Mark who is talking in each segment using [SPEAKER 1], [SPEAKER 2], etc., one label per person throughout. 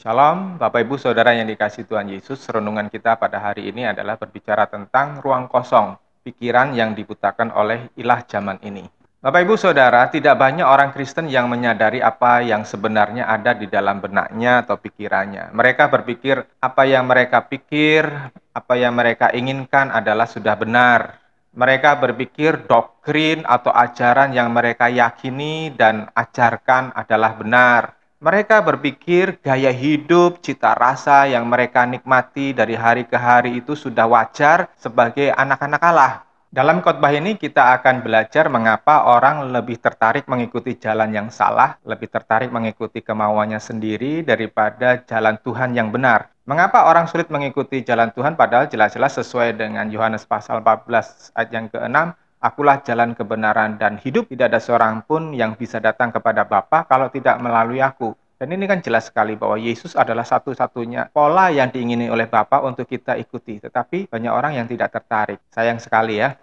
[SPEAKER 1] Shalom, Bapak Ibu Saudara yang dikasihi Tuhan Yesus. Renungan kita pada hari ini adalah berbicara tentang ruang kosong, pikiran yang dibutakan oleh ilah zaman ini. Bapak Ibu Saudara, tidak banyak orang Kristen yang menyadari apa yang sebenarnya ada di dalam benaknya atau pikirannya. Mereka berpikir apa yang mereka pikir, apa yang mereka inginkan adalah sudah benar. Mereka berpikir doktrin atau ajaran yang mereka yakini dan ajarkan adalah benar. Mereka berpikir gaya hidup, cita rasa yang mereka nikmati dari hari ke hari itu sudah wajar sebagai anak-anak Allah. Dalam khotbah ini kita akan belajar mengapa orang lebih tertarik mengikuti jalan yang salah, lebih tertarik mengikuti kemauannya sendiri daripada jalan Tuhan yang benar. Mengapa orang sulit mengikuti jalan Tuhan padahal jelas-jelas sesuai dengan Yohanes pasal 14 ayat yang ke-6, Akulah jalan kebenaran dan hidup, tidak ada seorang pun yang bisa datang kepada Bapa kalau tidak melalui aku. Dan ini kan jelas sekali bahwa Yesus adalah satu-satunya pola yang diingini oleh Bapa untuk kita ikuti. Tetapi banyak orang yang tidak tertarik. Sayang sekali ya.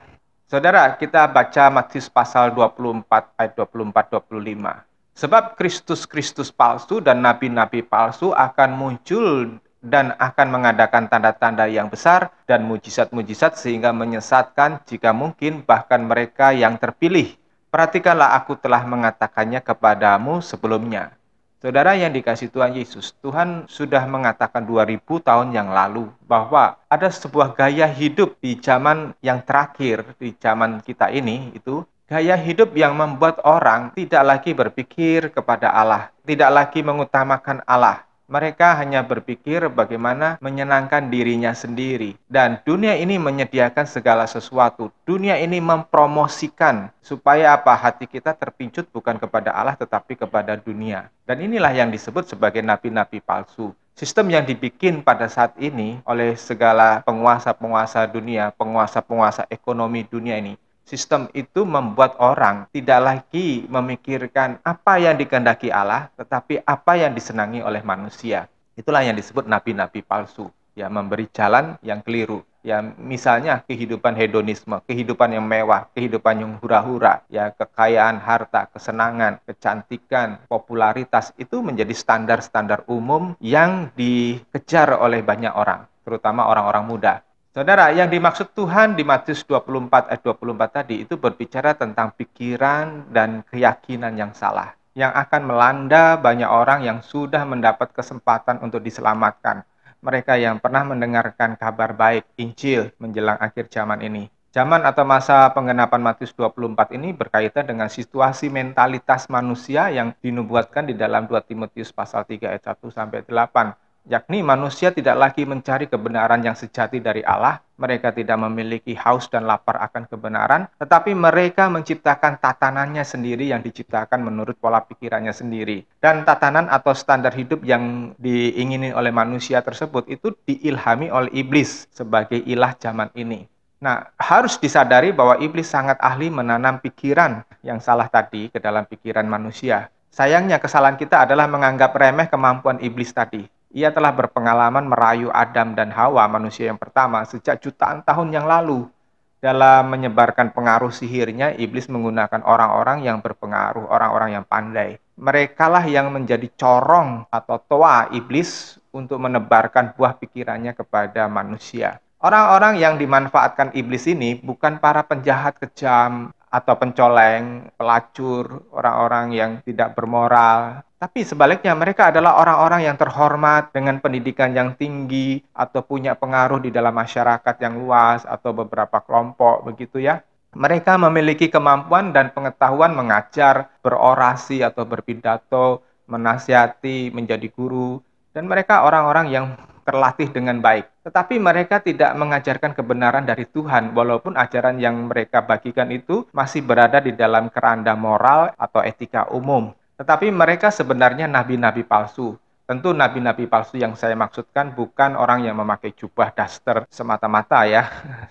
[SPEAKER 1] Saudara, kita baca Matius pasal 24 ayat 24-25. Sebab Kristus-Kristus palsu dan nabi-nabi palsu akan muncul dan akan mengadakan tanda-tanda yang besar dan mujizat-mujizat sehingga menyesatkan jika mungkin bahkan mereka yang terpilih. Perhatikanlah aku telah mengatakannya kepadamu sebelumnya. Saudara yang dikasihi Tuhan Yesus, Tuhan sudah mengatakan 2000 tahun yang lalu bahwa ada sebuah gaya hidup di zaman yang terakhir, di zaman kita ini, itu gaya hidup yang membuat orang tidak lagi berpikir kepada Allah, tidak lagi mengutamakan Allah. Mereka hanya berpikir bagaimana menyenangkan dirinya sendiri. Dan dunia ini menyediakan segala sesuatu. Dunia ini mempromosikan supaya apa? Hati kita terpincut bukan kepada Allah tetapi kepada dunia. Dan inilah yang disebut sebagai nabi-nabi palsu. Sistem yang dibikin pada saat ini oleh segala penguasa-penguasa dunia, penguasa-penguasa ekonomi dunia ini, sistem itu membuat orang tidak lagi memikirkan apa yang dikehendaki Allah, tetapi apa yang disenangi oleh manusia. Itulah yang disebut nabi-nabi palsu, ya, memberi jalan yang keliru. Ya, misalnya kehidupan hedonisme, kehidupan yang mewah, kehidupan yang hura-hura, ya, kekayaan harta, kesenangan, kecantikan, popularitas itu menjadi standar-standar umum yang dikejar oleh banyak orang, terutama orang-orang muda. Saudara, yang dimaksud Tuhan di Matius 24 ayat 24 tadi itu berbicara tentang pikiran dan keyakinan yang salah, yang akan melanda banyak orang yang sudah mendapat kesempatan untuk diselamatkan. Mereka yang pernah mendengarkan kabar baik Injil menjelang akhir zaman ini. Zaman atau masa penggenapan Matius 24 ini berkaitan dengan situasi mentalitas manusia yang dinubuatkan di dalam 2 Timotius pasal 3 ayat 1 sampai 8. Yakni manusia tidak lagi mencari kebenaran yang sejati dari Allah, mereka tidak memiliki haus dan lapar akan kebenaran, tetapi mereka menciptakan tatanannya sendiri yang diciptakan menurut pola pikirannya sendiri. Dan tatanan atau standar hidup yang diingini oleh manusia tersebut itu diilhami oleh iblis sebagai ilah zaman ini. Nah, harus disadari bahwa iblis sangat ahli menanam pikiran yang salah tadi ke dalam pikiran manusia. Sayangnya kesalahan kita adalah menganggap remeh kemampuan iblis tadi. Ia telah berpengalaman merayu Adam dan Hawa, manusia yang pertama, sejak jutaan tahun yang lalu. Dalam menyebarkan pengaruh sihirnya, iblis menggunakan orang-orang yang berpengaruh, orang-orang yang pandai. Merekalah yang menjadi corong atau toa iblis untuk menebarkan buah pikirannya kepada manusia. Orang-orang yang dimanfaatkan iblis ini bukan para penjahat kejam atau pencoleng, pelacur, orang-orang yang tidak bermoral. Tapi sebaliknya mereka adalah orang-orang yang terhormat dengan pendidikan yang tinggi atau punya pengaruh di dalam masyarakat yang luas atau beberapa kelompok begitu ya. Mereka memiliki kemampuan dan pengetahuan mengajar, berorasi atau berpidato, menasihati, menjadi guru, dan mereka orang-orang yang terlatih dengan baik. Tetapi mereka tidak mengajarkan kebenaran dari Tuhan, walaupun ajaran yang mereka bagikan itu masih berada di dalam keranda moral atau etika umum. Tetapi mereka sebenarnya nabi-nabi palsu. Tentu nabi-nabi palsu yang saya maksudkan bukan orang yang memakai jubah daster semata-mata ya,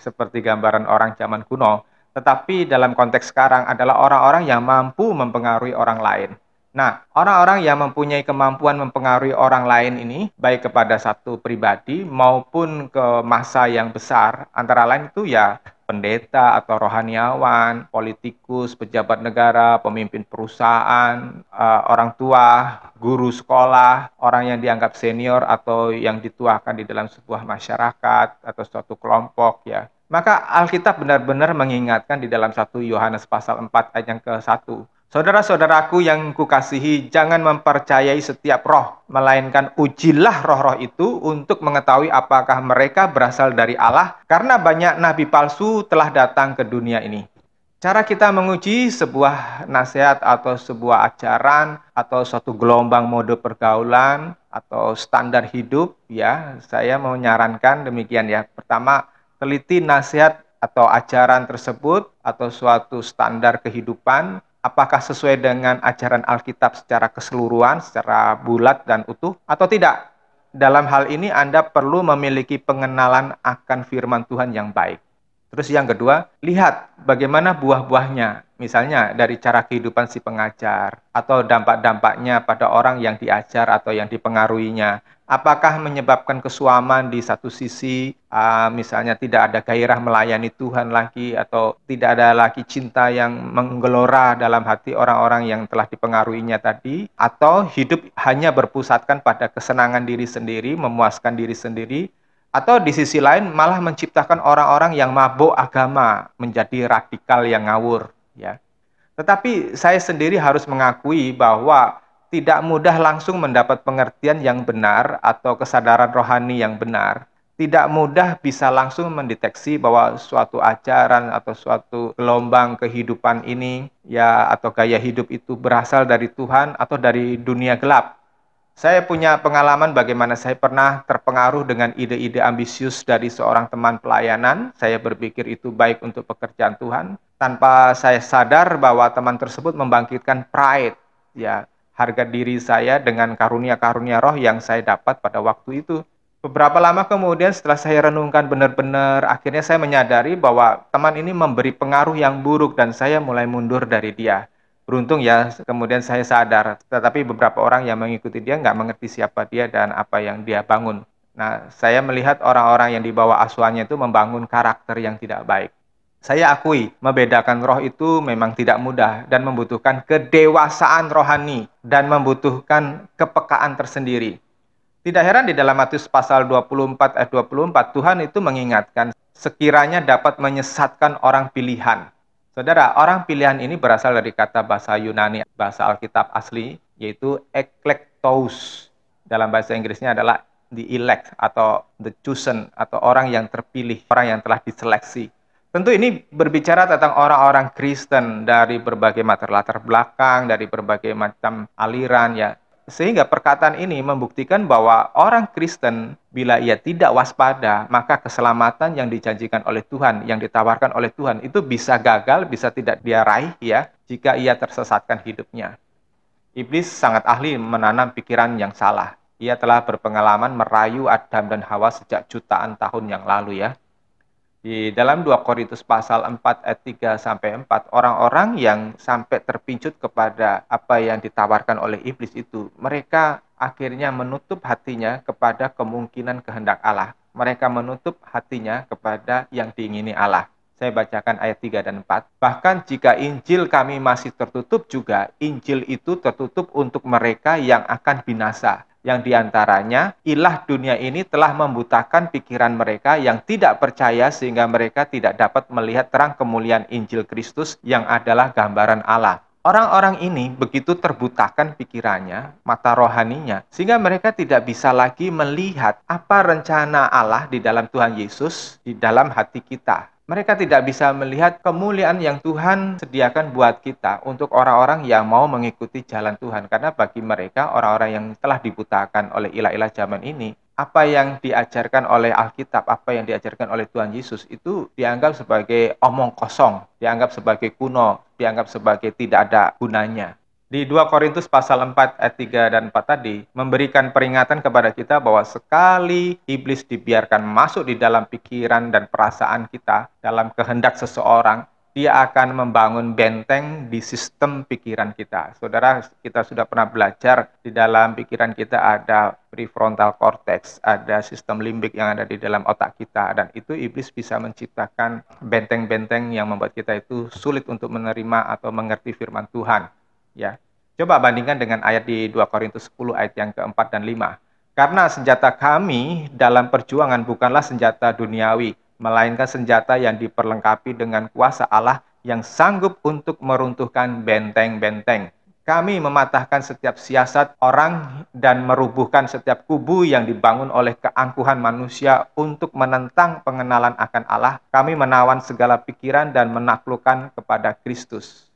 [SPEAKER 1] seperti gambaran orang zaman kuno. Tetapi dalam konteks sekarang adalah orang-orang yang mampu mempengaruhi orang lain. Nah, orang-orang yang mempunyai kemampuan mempengaruhi orang lain ini, baik kepada satu pribadi maupun ke massa yang besar, antara lain itu ya pendeta atau rohaniawan, politikus, pejabat negara, pemimpin perusahaan, orang tua, guru sekolah, orang yang dianggap senior atau yang dituakan di dalam sebuah masyarakat atau suatu kelompok ya. Maka Alkitab benar-benar mengingatkan di dalam 1 Yohanes pasal 4 ayat yang ke-1. Saudara-saudaraku yang kukasihi, jangan mempercayai setiap roh, melainkan ujilah roh-roh itu untuk mengetahui apakah mereka berasal dari Allah, karena banyak nabi palsu telah datang ke dunia ini. Cara kita menguji sebuah nasihat atau sebuah ajaran atau suatu gelombang mode pergaulan atau standar hidup, ya, saya mau menyarankan demikian ya. Pertama, teliti nasihat atau ajaran tersebut atau suatu standar kehidupan, apakah sesuai dengan ajaran Alkitab secara keseluruhan, secara bulat dan utuh, atau tidak. Dalam hal ini Anda perlu memiliki pengenalan akan firman Tuhan yang baik. Terus yang kedua, lihat bagaimana buah-buahnya. Misalnya dari cara kehidupan si pengajar, atau dampak-dampaknya pada orang yang diajar atau yang dipengaruhinya. Apakah menyebabkan kesuaman di satu sisi, misalnya tidak ada gairah melayani Tuhan lagi, atau tidak ada lagi cinta yang menggelora dalam hati orang-orang yang telah dipengaruhinya tadi, atau hidup hanya berpusatkan pada kesenangan diri sendiri, memuaskan diri sendiri, atau di sisi lain malah menciptakan orang-orang yang mabuk agama, menjadi radikal yang ngawur. Ya. Tetapi saya sendiri harus mengakui bahwa tidak mudah langsung mendapat pengertian yang benar atau kesadaran rohani yang benar. Tidak mudah bisa langsung mendeteksi bahwa suatu ajaran atau suatu gelombang kehidupan ini ya atau gaya hidup itu berasal dari Tuhan atau dari dunia gelap. Saya punya pengalaman bagaimana saya pernah terpengaruh dengan ide-ide ambisius dari seorang teman pelayanan. Saya berpikir itu baik untuk pekerjaan Tuhan. Tanpa saya sadar bahwa teman tersebut membangkitkan pride, ya, harga diri saya dengan karunia-karunia roh yang saya dapat pada waktu itu. Beberapa lama kemudian setelah saya renungkan benar-benar, akhirnya saya menyadari bahwa teman ini memberi pengaruh yang buruk dan saya mulai mundur dari dia. Beruntung ya, kemudian saya sadar, tetapi beberapa orang yang mengikuti dia nggak mengerti siapa dia dan apa yang dia bangun. Nah, saya melihat orang-orang yang di bawah asuhannya itu membangun karakter yang tidak baik. Saya akui, membedakan roh itu memang tidak mudah dan membutuhkan kedewasaan rohani dan membutuhkan kepekaan tersendiri. Tidak heran di dalam Matius pasal 24 ayat 24, Tuhan itu mengingatkan sekiranya dapat menyesatkan orang pilihan. Saudara, orang pilihan ini berasal dari kata bahasa Yunani, bahasa Alkitab asli, yaitu eklektos. Dalam bahasa Inggrisnya adalah the elect atau the chosen, atau orang yang terpilih, orang yang telah diseleksi. Tentu ini berbicara tentang orang-orang Kristen dari berbagai latar belakang, dari berbagai macam aliran ya. Sehingga perkataan ini membuktikan bahwa orang Kristen bila ia tidak waspada, maka keselamatan yang dijanjikan oleh Tuhan, yang ditawarkan oleh Tuhan itu bisa gagal, bisa tidak dia raih ya, jika ia tersesatkan hidupnya. Iblis sangat ahli menanam pikiran yang salah. Ia telah berpengalaman merayu Adam dan Hawa sejak jutaan tahun yang lalu ya. Di dalam 2 Korintus pasal 4 ayat 3-4, orang-orang yang sampai terpincut kepada apa yang ditawarkan oleh iblis itu, mereka akhirnya menutup hatinya kepada kemungkinan kehendak Allah. Mereka menutup hatinya kepada yang diingini Allah. Saya bacakan ayat 3 dan 4. Bahkan jika Injil kami masih tertutup juga, Injil itu tertutup untuk mereka yang akan binasa. Yang diantaranya, ilah dunia ini telah membutakan pikiran mereka yang tidak percaya sehingga mereka tidak dapat melihat terang kemuliaan Injil Kristus yang adalah gambaran Allah. Orang-orang ini begitu terbutakan pikirannya, mata rohaninya, sehingga mereka tidak bisa lagi melihat apa rencana Allah di dalam Tuhan Yesus, di dalam hati kita. Mereka tidak bisa melihat kemuliaan yang Tuhan sediakan buat kita untuk orang-orang yang mau mengikuti jalan Tuhan. Karena bagi mereka, orang-orang yang telah dibutakan oleh ilah-ilah zaman ini, apa yang diajarkan oleh Alkitab, apa yang diajarkan oleh Tuhan Yesus, itu dianggap sebagai omong kosong, dianggap sebagai kuno, dianggap sebagai tidak ada gunanya. Di 2 Korintus pasal 4 ayat 3 dan 4 tadi memberikan peringatan kepada kita bahwa sekali iblis dibiarkan masuk di dalam pikiran dan perasaan kita, dalam kehendak seseorang, dia akan membangun benteng di sistem pikiran kita. Saudara, kita sudah pernah belajar di dalam pikiran kita ada prefrontal cortex, ada sistem limbik yang ada di dalam otak kita, dan itu iblis bisa menciptakan benteng-benteng yang membuat kita itu sulit untuk menerima atau mengerti firman Tuhan. Ya, coba bandingkan dengan ayat di 2 Korintus 10 ayat yang keempat dan 5. Karena senjata kami dalam perjuangan bukanlah senjata duniawi, melainkan senjata yang diperlengkapi dengan kuasa Allah yang sanggup untuk meruntuhkan benteng-benteng. Kami mematahkan setiap siasat orang dan merubuhkan setiap kubu yang dibangun oleh keangkuhan manusia untuk menentang pengenalan akan Allah. Kami menawan segala pikiran dan menaklukkan kepada Kristus.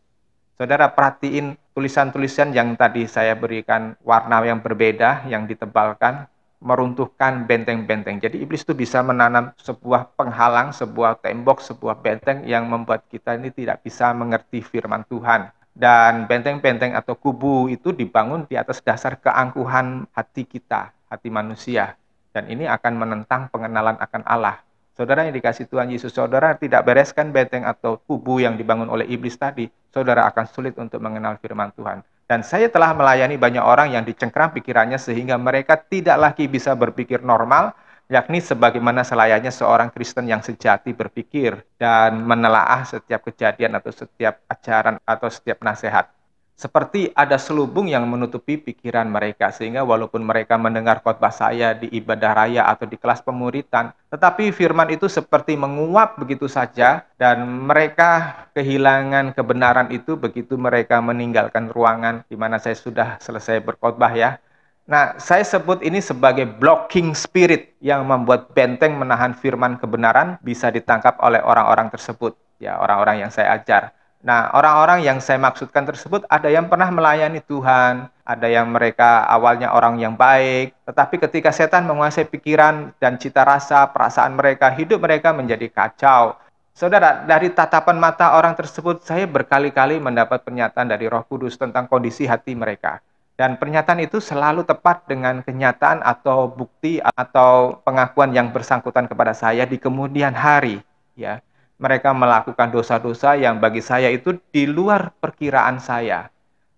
[SPEAKER 1] Saudara, perhatiin tulisan-tulisan yang tadi saya berikan warna yang berbeda, yang ditebalkan, meruntuhkan benteng-benteng. Jadi iblis itu bisa menanam sebuah penghalang, sebuah tembok, sebuah benteng yang membuat kita ini tidak bisa mengerti firman Tuhan. Dan benteng-benteng atau kubu itu dibangun di atas dasar keangkuhan hati kita, hati manusia. Dan ini akan menentang pengenalan akan Allah. Saudara yang dikasih Tuhan Yesus, saudara tidak bereskan benteng atau kubu yang dibangun oleh iblis tadi, saudara akan sulit untuk mengenal firman Tuhan. Dan saya telah melayani banyak orang yang dicengkram pikirannya sehingga mereka tidak lagi bisa berpikir normal, yakni sebagaimana selayaknya seorang Kristen yang sejati berpikir dan menelaah setiap kejadian atau setiap ajaran atau setiap nasihat. Seperti ada selubung yang menutupi pikiran mereka, sehingga walaupun mereka mendengar khotbah saya di ibadah raya atau di kelas pemuritan, tetapi firman itu seperti menguap begitu saja, dan mereka kehilangan kebenaran itu begitu mereka meninggalkan ruangan di mana saya sudah selesai berkhotbah ya. Nah, saya sebut ini sebagai blocking spirit yang membuat benteng menahan firman kebenaran bisa ditangkap oleh orang-orang tersebut, ya orang-orang yang saya ajar. Nah, orang-orang yang saya maksudkan tersebut ada yang pernah melayani Tuhan, ada yang mereka awalnya orang yang baik, tetapi ketika setan menguasai pikiran dan cita rasa, perasaan mereka, hidup mereka menjadi kacau. Saudara, dari tatapan mata orang tersebut, saya berkali-kali mendapat pernyataan dari Roh Kudus tentang kondisi hati mereka. Dan pernyataan itu selalu tepat dengan kenyataan atau bukti atau pengakuan yang bersangkutan kepada saya di kemudian hari, ya. Mereka melakukan dosa-dosa yang bagi saya itu di luar perkiraan saya.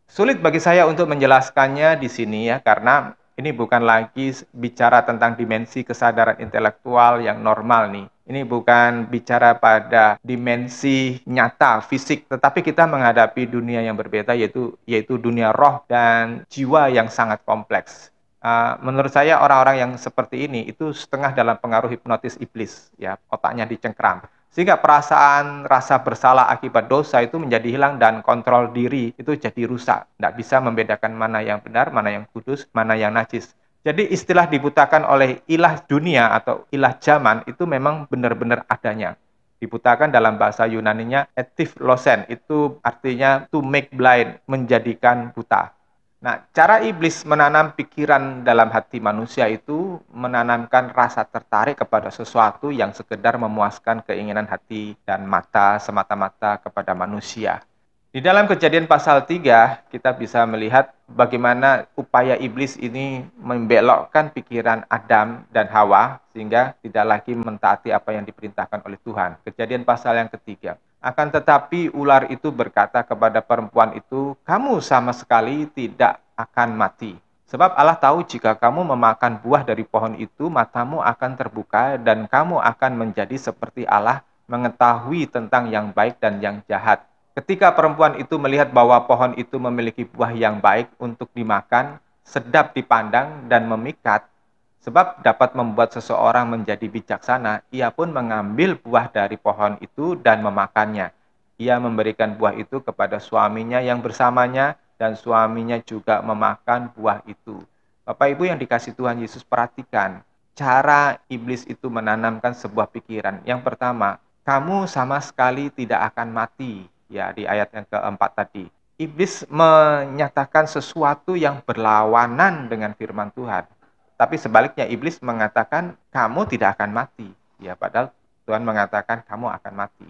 [SPEAKER 1] Sulit bagi saya untuk menjelaskannya di sini ya, karena ini bukan lagi bicara tentang dimensi kesadaran intelektual yang normal nih. Ini bukan bicara pada dimensi nyata, fisik, tetapi kita menghadapi dunia yang berbeda, yaitu dunia roh dan jiwa yang sangat kompleks. Menurut saya orang-orang yang seperti ini itu setengah dalam pengaruh hipnotis iblis, ya, otaknya dicengkram. Sehingga perasaan rasa bersalah akibat dosa itu menjadi hilang dan kontrol diri itu jadi rusak. Tidak bisa membedakan mana yang benar, mana yang kudus, mana yang najis. Jadi istilah dibutakan oleh ilah dunia atau ilah zaman itu memang benar-benar adanya. Dibutakan dalam bahasa Yunaninya etiflosen, itu artinya to make blind, menjadikan buta. Nah, cara iblis menanam pikiran dalam hati manusia itu menanamkan rasa tertarik kepada sesuatu yang sekedar memuaskan keinginan hati dan mata semata-mata kepada manusia. Di dalam Kejadian pasal 3, kita bisa melihat bagaimana upaya iblis ini membelokkan pikiran Adam dan Hawa sehingga tidak lagi mentaati apa yang diperintahkan oleh Tuhan. Kejadian pasal yang ketiga. Akan tetapi ular itu berkata kepada perempuan itu, "Kamu sama sekali tidak akan mati. Sebab Allah tahu jika kamu memakan buah dari pohon itu, matamu akan terbuka dan kamu akan menjadi seperti Allah, mengetahui tentang yang baik dan yang jahat." Ketika perempuan itu melihat bahwa pohon itu memiliki buah yang baik untuk dimakan, sedap dipandang dan memikat, sebab dapat membuat seseorang menjadi bijaksana, ia pun mengambil buah dari pohon itu dan memakannya. Ia memberikan buah itu kepada suaminya yang bersamanya, dan suaminya juga memakan buah itu. Bapak Ibu yang dikasih Tuhan Yesus, perhatikan cara iblis itu menanamkan sebuah pikiran. Yang pertama, kamu sama sekali tidak akan mati. Ya, di ayat yang keempat tadi. Iblis menyatakan sesuatu yang berlawanan dengan firman Tuhan. Tapi sebaliknya iblis mengatakan kamu tidak akan mati. Ya, padahal Tuhan mengatakan kamu akan mati.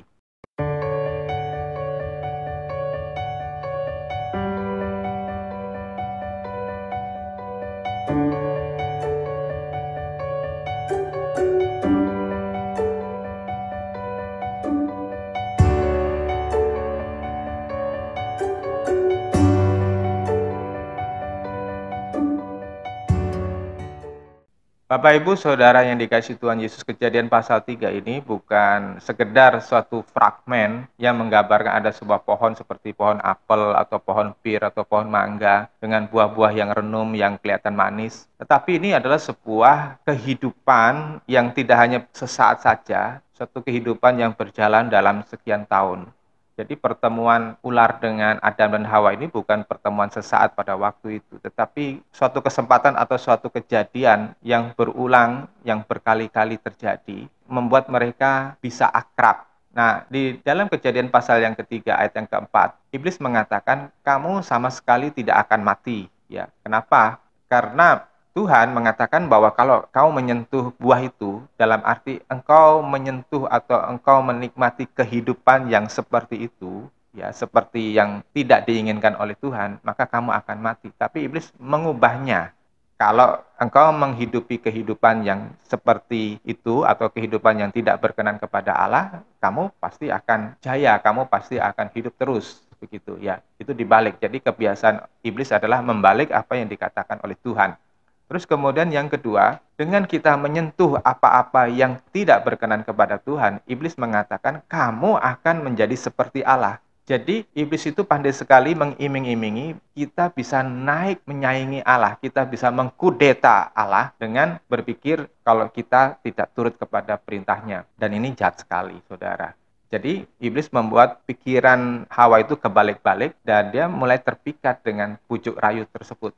[SPEAKER 1] Bapak Ibu Saudara yang dikasihi Tuhan Yesus, Kejadian pasal 3 ini bukan sekedar suatu fragmen yang menggambarkan ada sebuah pohon seperti pohon apel atau pohon pir atau pohon mangga dengan buah-buah yang renum yang kelihatan manis. Tetapi ini adalah sebuah kehidupan yang tidak hanya sesaat saja, suatu kehidupan yang berjalan dalam sekian tahun. Jadi pertemuan ular dengan Adam dan Hawa ini bukan pertemuan sesaat pada waktu itu, tetapi suatu kesempatan atau suatu kejadian yang berulang, yang berkali-kali terjadi, membuat mereka bisa akrab. Nah, di dalam Kejadian pasal yang ketiga ayat yang keempat, iblis mengatakan kamu sama sekali tidak akan mati. Ya, kenapa? Karena Tuhan mengatakan bahwa kalau kau menyentuh buah itu, dalam arti engkau menyentuh atau engkau menikmati kehidupan yang seperti itu, ya seperti yang tidak diinginkan oleh Tuhan, maka kamu akan mati. Tapi iblis mengubahnya. Kalau engkau menghidupi kehidupan yang seperti itu atau kehidupan yang tidak berkenan kepada Allah, kamu pasti akan jaya, kamu pasti akan hidup terus. Begitu ya. Itu dibalik. Jadi kebiasaan iblis adalah membalik apa yang dikatakan oleh Tuhan. Terus kemudian yang kedua, dengan kita menyentuh apa-apa yang tidak berkenan kepada Tuhan, iblis mengatakan kamu akan menjadi seperti Allah. Jadi iblis itu pandai sekali mengiming-imingi kita bisa naik menyaingi Allah, kita bisa mengkudeta Allah dengan berpikir kalau kita tidak turut kepada perintahnya. Dan ini jahat sekali, saudara. Jadi iblis membuat pikiran Hawa itu kebalik-balik dan dia mulai terpikat dengan pucuk rayu tersebut.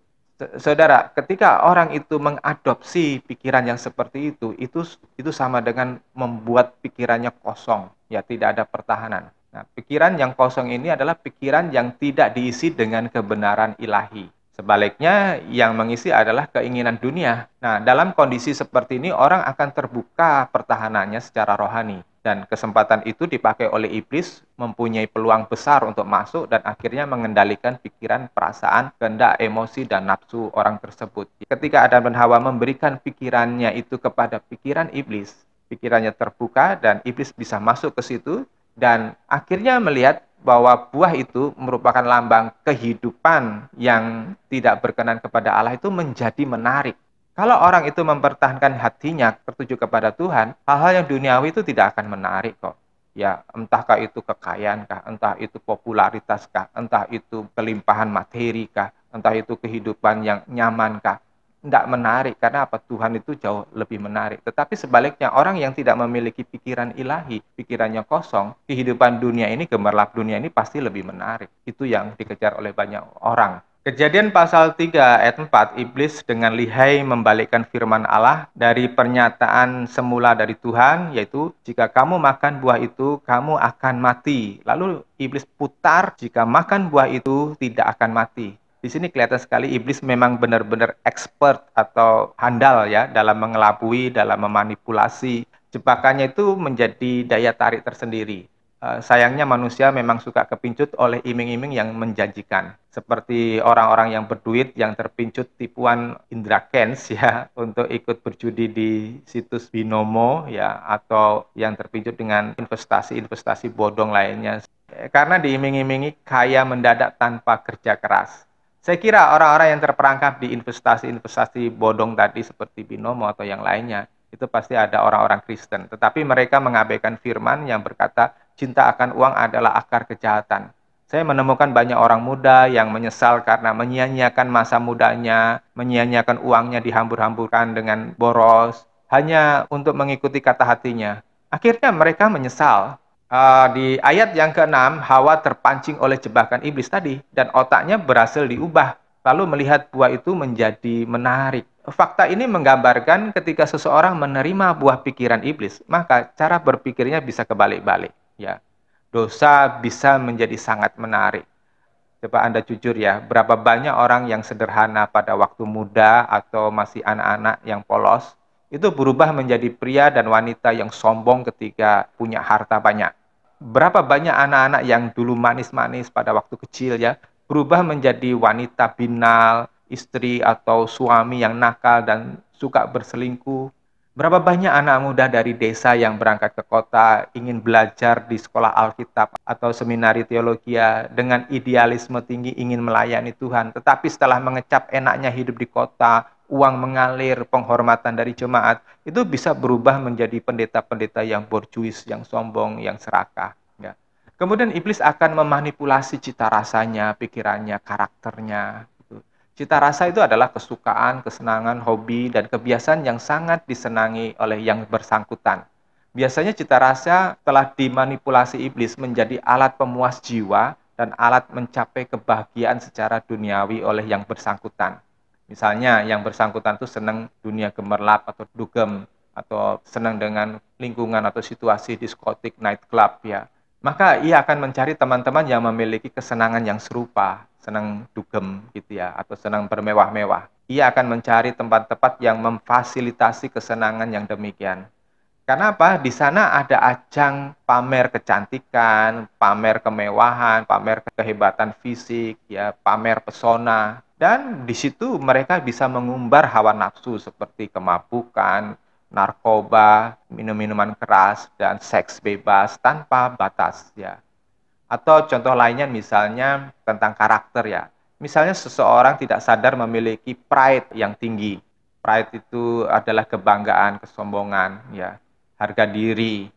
[SPEAKER 1] Saudara, ketika orang itu mengadopsi pikiran yang seperti itu sama dengan membuat pikirannya kosong, ya tidak ada pertahanan. Nah, pikiran yang kosong ini adalah pikiran yang tidak diisi dengan kebenaran ilahi. Sebaliknya, yang mengisi adalah keinginan dunia. Nah, dalam kondisi seperti ini, orang akan terbuka pertahanannya secara rohani. Dan kesempatan itu dipakai oleh iblis, mempunyai peluang besar untuk masuk dan akhirnya mengendalikan pikiran, perasaan, kehendak, emosi, dan nafsu orang tersebut. Ketika Adam dan Hawa memberikan pikirannya itu kepada pikiran iblis, pikirannya terbuka dan iblis bisa masuk ke situ dan akhirnya melihat bahwa buah itu merupakan lambang kehidupan yang tidak berkenan kepada Allah itu menjadi menarik. Kalau orang itu mempertahankan hatinya tertuju kepada Tuhan, hal-hal yang duniawi itu tidak akan menarik kok. Ya, entahkah itu kekayaan kah, entah itu popularitas kah, entah itu kelimpahan materi kah, entah itu kehidupan yang nyaman kah. Tidak menarik, karena apa? Tuhan itu jauh lebih menarik. Tetapi sebaliknya, orang yang tidak memiliki pikiran ilahi, pikirannya kosong, kehidupan dunia ini, gemerlap dunia ini pasti lebih menarik. Itu yang dikejar oleh banyak orang. Kejadian pasal 3 ayat 4, iblis dengan lihai membalikkan firman Allah dari pernyataan semula dari Tuhan, yaitu jika kamu makan buah itu, kamu akan mati. Lalu iblis putar, jika makan buah itu tidak akan mati. Di sini kelihatan sekali iblis memang benar-benar expert atau handal ya dalam mengelabui, dalam memanipulasi. Jebakannya itu menjadi daya tarik tersendiri. Sayangnya manusia memang suka kepincut oleh iming-iming yang menjanjikan. Seperti orang-orang yang berduit yang terpincut tipuan Indra Kents ya untuk ikut berjudi di situs Binomo ya atau yang terpincut dengan investasi-investasi bodong lainnya. Karena diiming-imingi kaya mendadak tanpa kerja keras. Saya kira orang-orang yang terperangkap di investasi-investasi bodong tadi seperti Binomo atau yang lainnya itu pasti ada orang-orang Kristen. Tetapi mereka mengabaikan firman yang berkata cinta akan uang adalah akar kejahatan. Saya menemukan banyak orang muda yang menyesal karena menyia-nyiakan masa mudanya, menyia-nyiakan uangnya dihambur-hamburkan dengan boros, hanya untuk mengikuti kata hatinya. Akhirnya mereka menyesal. Di ayat yang ke-6, Hawa terpancing oleh jebakan iblis tadi, dan otaknya berhasil diubah, lalu melihat buah itu menjadi menarik. Fakta ini menggambarkan ketika seseorang menerima buah pikiran iblis, maka cara berpikirnya bisa kebalik-balik. Ya, dosa bisa menjadi sangat menarik. Coba Anda jujur ya, berapa banyak orang yang sederhana pada waktu muda atau masih anak-anak yang polos, itu berubah menjadi pria dan wanita yang sombong ketika punya harta banyak. Berapa banyak anak-anak yang dulu manis-manis pada waktu kecil ya, berubah menjadi wanita binal, istri atau suami yang nakal dan suka berselingkuh. Berapa banyak anak muda dari desa yang berangkat ke kota ingin belajar di sekolah Alkitab atau seminari teologia dengan idealisme tinggi ingin melayani Tuhan. Tetapi setelah mengecap enaknya hidup di kota, uang mengalir, penghormatan dari jemaat, itu bisa berubah menjadi pendeta-pendeta yang borjuis, yang sombong, yang serakah. Ya. Kemudian iblis akan memanipulasi cita rasanya, pikirannya, karakternya. Gitu. Cita rasa itu adalah kesukaan, kesenangan, hobi, dan kebiasaan yang sangat disenangi oleh yang bersangkutan. Biasanya cita rasa telah dimanipulasi iblis menjadi alat pemuas jiwa dan alat mencapai kebahagiaan secara duniawi oleh yang bersangkutan. Misalnya yang bersangkutan itu senang dunia gemerlap atau dugem, atau senang dengan lingkungan atau situasi diskotik, nightclub ya. Maka ia akan mencari teman-teman yang memiliki kesenangan yang serupa, senang dugem gitu ya, atau senang bermewah-mewah. Ia akan mencari tempat-tempat yang memfasilitasi kesenangan yang demikian. Karena apa? Di sana ada ajang pamer kecantikan, pamer kemewahan, pamer kehebatan fisik, ya, pamer pesona. Dan di situ mereka bisa mengumbar hawa nafsu seperti kemabukan, narkoba, minum-minuman keras, dan seks bebas tanpa batas, ya. Atau contoh lainnya misalnya tentang karakter ya. Misalnya seseorang tidak sadar memiliki pride yang tinggi. Pride itu adalah kebanggaan, kesombongan, ya, harga diri.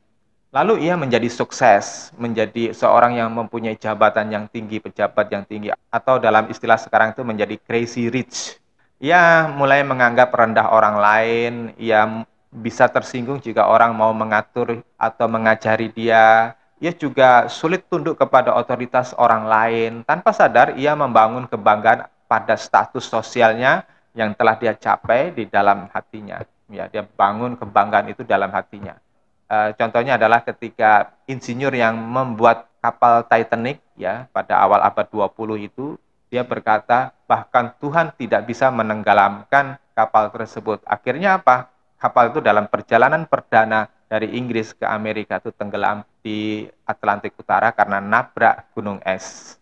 [SPEAKER 1] Lalu ia menjadi sukses, menjadi seorang yang mempunyai jabatan yang tinggi, pejabat yang tinggi, atau dalam istilah sekarang itu menjadi crazy rich. Ia mulai menganggap rendah orang lain, ia bisa tersinggung jika orang mau mengatur atau mengajari dia. Ia juga sulit tunduk kepada otoritas orang lain. Tanpa sadar, ia membangun kebanggaan pada status sosialnya yang telah dia capai di dalam hatinya. Ya, dia bangun kebanggaan itu dalam hatinya. Contohnya adalah ketika insinyur yang membuat kapal Titanic ya pada awal abad 20 itu, dia berkata bahkan Tuhan tidak bisa menenggelamkan kapal tersebut. Akhirnya apa? Kapal itu dalam perjalanan perdana dari Inggris ke Amerika itu tenggelam di Atlantik Utara karena nabrak gunung es.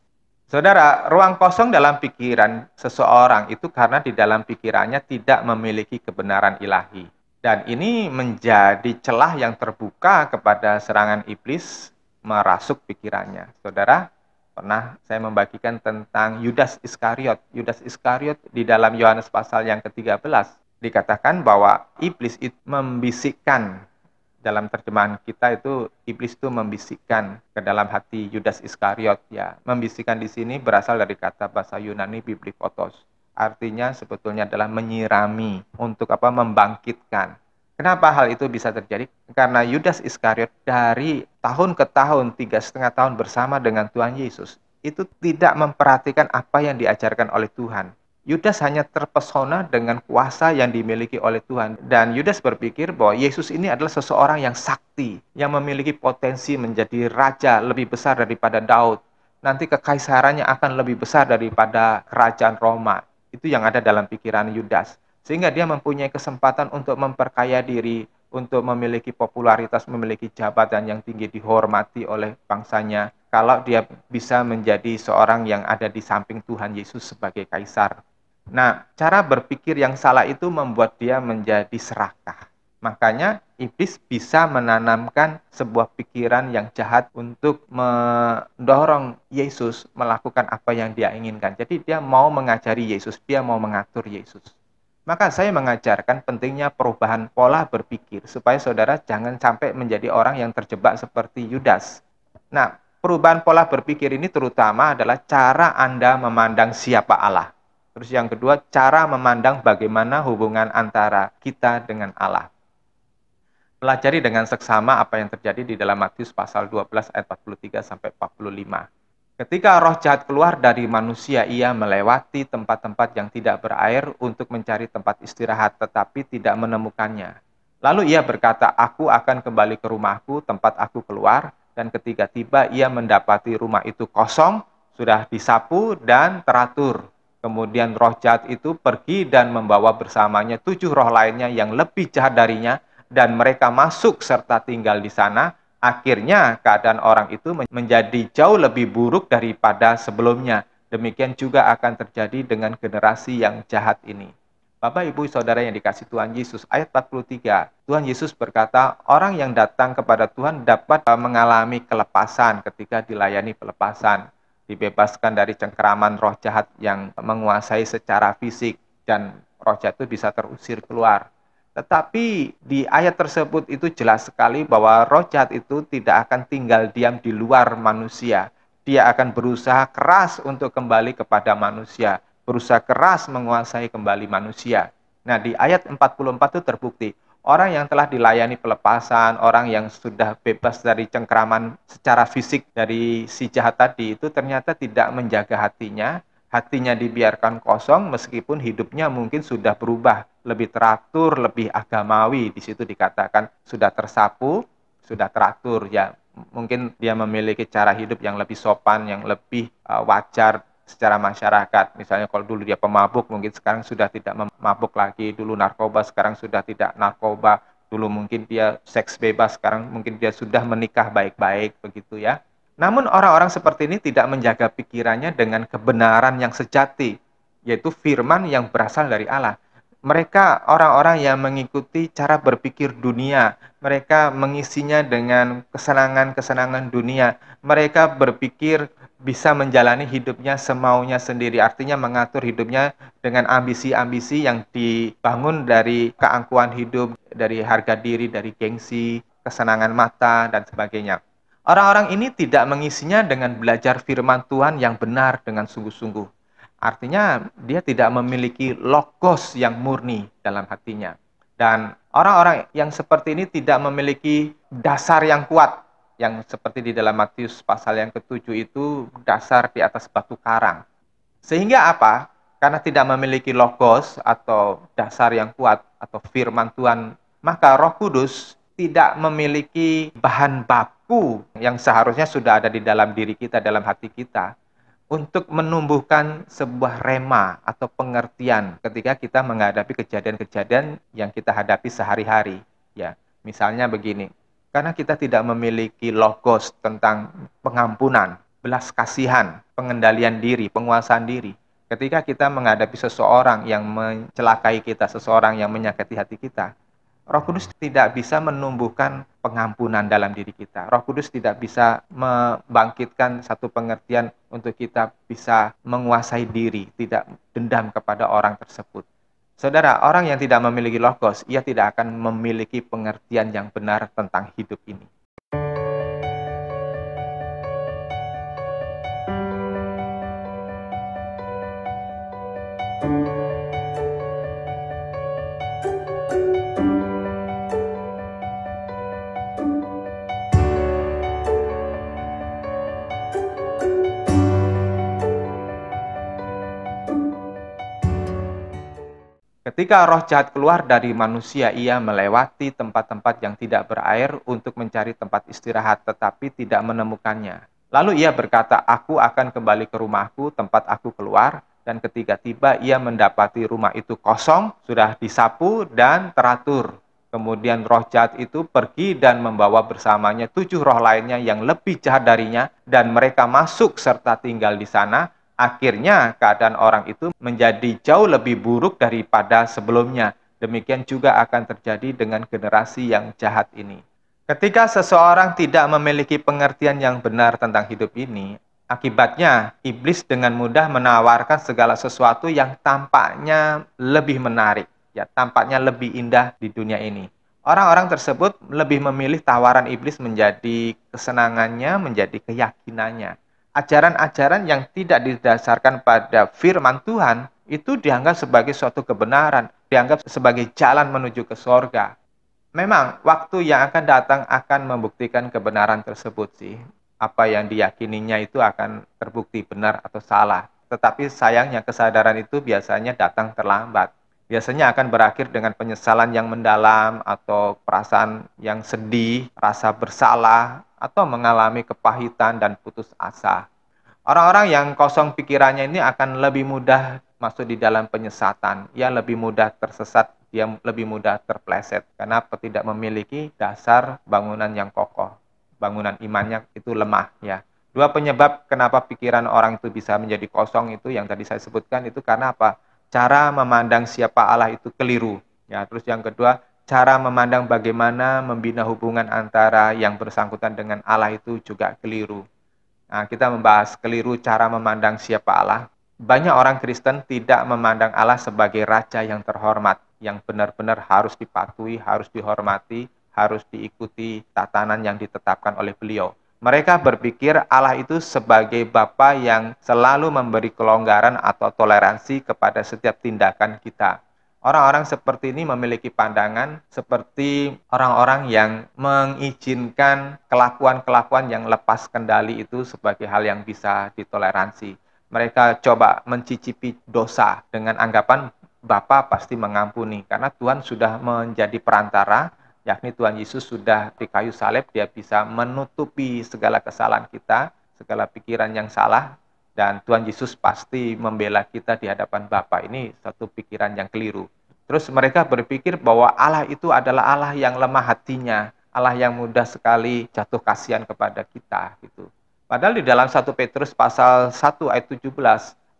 [SPEAKER 1] Saudara, ruang kosong dalam pikiran seseorang itu karena di dalam pikirannya tidak memiliki kebenaran ilahi. Dan ini menjadi celah yang terbuka kepada serangan iblis merasuk pikirannya. Saudara, pernah saya membagikan tentang Yudas Iskariot. Yudas Iskariot di dalam Yohanes pasal yang ke-13 dikatakan bahwa iblis itu membisikkan, dalam terjemahan kita itu iblis itu membisikkan ke dalam hati Yudas Iskariot ya. Membisikkan di sini berasal dari kata bahasa Yunani biblikotos. Artinya sebetulnya adalah menyirami, untuk apa? Membangkitkan. Kenapa hal itu bisa terjadi? Karena Yudas Iskariot dari tahun ke tahun, 3,5 tahun bersama dengan Tuhan Yesus, itu tidak memperhatikan apa yang diajarkan oleh Tuhan. Yudas hanya terpesona dengan kuasa yang dimiliki oleh Tuhan. Dan Yudas berpikir bahwa Yesus ini adalah seseorang yang sakti, yang memiliki potensi menjadi raja lebih besar daripada Daud. Nanti kekaisarannya akan lebih besar daripada kerajaan Roma. Itu yang ada dalam pikiran Yudas. Sehingga dia mempunyai kesempatan untuk memperkaya diri, untuk memiliki popularitas, memiliki jabatan yang tinggi, dihormati oleh bangsanya. Kalau dia bisa menjadi seorang yang ada di samping Tuhan Yesus sebagai kaisar. Nah, cara berpikir yang salah itu membuat dia menjadi serakah. Makanya iblis bisa menanamkan sebuah pikiran yang jahat untuk mendorong Yesus melakukan apa yang dia inginkan. Jadi dia mau mengajari Yesus, dia mau mengatur Yesus. Maka saya mengajarkan pentingnya perubahan pola berpikir supaya saudara jangan sampai menjadi orang yang terjebak seperti Yudas. Nah, perubahan pola berpikir ini terutama adalah cara Anda memandang siapa Allah. Terus yang kedua, cara memandang bagaimana hubungan antara kita dengan Allah. Pelajari dengan seksama apa yang terjadi di dalam Matius pasal 12 ayat 43 sampai 45. Ketika roh jahat keluar dari manusia, ia melewati tempat-tempat yang tidak berair untuk mencari tempat istirahat, tetapi tidak menemukannya. Lalu ia berkata, aku akan kembali ke rumahku, tempat aku keluar, dan ketika tiba ia mendapati rumah itu kosong, sudah disapu dan teratur. Kemudian roh jahat itu pergi dan membawa bersamanya 7 roh lainnya yang lebih jahat darinya, dan mereka masuk serta tinggal di sana. Akhirnya keadaan orang itu menjadi jauh lebih buruk daripada sebelumnya. Demikian juga akan terjadi dengan generasi yang jahat ini. Bapak, Ibu, Saudara yang dikasihi Tuhan Yesus, ayat 43, Tuhan Yesus berkata, orang yang datang kepada Tuhan dapat mengalami kelepasan ketika dilayani pelepasan, dibebaskan dari cengkeraman roh jahat yang menguasai secara fisik, dan roh jahat itu bisa terusir keluar. Tetapi di ayat tersebut itu jelas sekali bahwa roh jahat itu tidak akan tinggal diam di luar manusia. Dia akan berusaha keras untuk kembali kepada manusia, berusaha keras menguasai kembali manusia. Nah, di ayat 44 itu terbukti orang yang telah dilayani pelepasan, orang yang sudah bebas dari cengkraman secara fisik dari si jahat tadi itu ternyata tidak menjaga hatinya, hatinya dibiarkan kosong meskipun hidupnya mungkin sudah berubah, lebih teratur, lebih agamawi. Di situ dikatakan sudah tersapu, sudah teratur ya. Mungkin dia memiliki cara hidup yang lebih sopan, yang lebih wajar secara masyarakat. Misalnya kalau dulu dia pemabuk, mungkin sekarang sudah tidak mabuk lagi. Dulu narkoba, sekarang sudah tidak narkoba. Dulu mungkin dia seks bebas, sekarang mungkin dia sudah menikah baik-baik, begitu ya. Namun orang-orang seperti ini tidak menjaga pikirannya dengan kebenaran yang sejati, yaitu firman yang berasal dari Allah. Mereka orang-orang yang mengikuti cara berpikir dunia. Mereka mengisinya dengan kesenangan-kesenangan dunia. Mereka berpikir bisa menjalani hidupnya semaunya sendiri. Artinya mengatur hidupnya dengan ambisi-ambisi yang dibangun dari keangkuhan hidup, dari harga diri, dari gengsi, kesenangan mata, dan sebagainya. Orang-orang ini tidak mengisinya dengan belajar firman Tuhan yang benar dengan sungguh-sungguh. Artinya dia tidak memiliki logos yang murni dalam hatinya. Dan orang-orang yang seperti ini tidak memiliki dasar yang kuat, yang seperti di dalam Matius pasal yang ke-7 itu dasar di atas batu karang. Sehingga apa? Karena tidak memiliki logos atau dasar yang kuat atau firman Tuhan, maka Roh Kudus tidak memiliki bahan baku yang seharusnya sudah ada di dalam diri kita, dalam hati kita, untuk menumbuhkan sebuah rema atau pengertian ketika kita menghadapi kejadian-kejadian yang kita hadapi sehari-hari. Ya, misalnya begini, karena kita tidak memiliki logos tentang pengampunan, belas kasihan, pengendalian diri, penguasaan diri. Ketika kita menghadapi seseorang yang mencelakai kita, seseorang yang menyakiti hati kita, Roh Kudus tidak bisa menumbuhkan pengampunan dalam diri kita. Roh Kudus tidak bisa membangkitkan satu pengertian untuk kita bisa menguasai diri, tidak dendam kepada orang tersebut. Saudara, orang yang tidak memiliki logos, ia tidak akan memiliki pengertian yang benar tentang hidup ini. Ketika roh jahat keluar dari manusia, ia melewati tempat-tempat yang tidak berair untuk mencari tempat istirahat, tetapi tidak menemukannya. Lalu ia berkata, "Aku akan kembali ke rumahku, tempat aku keluar." Dan ketika tiba, ia mendapati rumah itu kosong, sudah disapu dan teratur. Kemudian roh jahat itu pergi dan membawa bersamanya 7 roh lainnya yang lebih jahat darinya, dan mereka masuk serta tinggal di sana. Akhirnya keadaan orang itu menjadi jauh lebih buruk daripada sebelumnya. Demikian juga akan terjadi dengan generasi yang jahat ini. Ketika seseorang tidak memiliki pengertian yang benar tentang hidup ini, akibatnya iblis dengan mudah menawarkan segala sesuatu yang tampaknya lebih menarik, ya, tampaknya lebih indah di dunia ini. Orang-orang tersebut lebih memilih tawaran iblis menjadi kesenangannya, menjadi keyakinannya. Ajaran-ajaran yang tidak didasarkan pada firman Tuhan itu dianggap sebagai suatu kebenaran, dianggap sebagai jalan menuju ke sorga. Memang waktu yang akan datang akan membuktikan kebenaran tersebut sih. Apa yang diyakininya itu akan terbukti benar atau salah. Tetapi sayangnya kesadaran itu biasanya datang terlambat. Biasanya akan berakhir dengan penyesalan yang mendalam atau perasaan yang sedih, rasa bersalah, atau mengalami kepahitan dan putus asa. Orang-orang yang kosong pikirannya ini akan lebih mudah masuk di dalam penyesatan. Ia lebih mudah tersesat, dia lebih mudah terpleset karena tidak memiliki dasar bangunan yang kokoh. Bangunan imannya itu lemah ya. 2 penyebab kenapa pikiran orang itu bisa menjadi kosong itu yang tadi saya sebutkan itu karena apa? Cara memandang siapa Allah itu keliru. Ya, terus yang kedua, cara memandang bagaimana membina hubungan antara yang bersangkutan dengan Allah itu juga keliru. Nah, kita membahas keliru cara memandang siapa Allah. Banyak orang Kristen tidak memandang Allah sebagai raja yang terhormat, yang benar-benar harus dipatuhi, harus dihormati, harus diikuti tatanan yang ditetapkan oleh beliau. Mereka berpikir Allah itu sebagai Bapa yang selalu memberi kelonggaran atau toleransi kepada setiap tindakan kita. Orang-orang seperti ini memiliki pandangan seperti orang-orang yang mengizinkan kelakuan-kelakuan yang lepas kendali itu sebagai hal yang bisa ditoleransi. Mereka coba mencicipi dosa dengan anggapan Bapa pasti mengampuni, karena Tuhan sudah menjadi perantara, yakni Tuhan Yesus sudah di kayu salib, dia bisa menutupi segala kesalahan kita, segala pikiran yang salah, dan Tuhan Yesus pasti membela kita di hadapan Bapa. Ini satu pikiran yang keliru. Terus mereka berpikir bahwa Allah itu adalah Allah yang lemah hatinya, Allah yang mudah sekali jatuh kasihan kepada kita gitu. Padahal di dalam 1 Petrus pasal 1 ayat 17,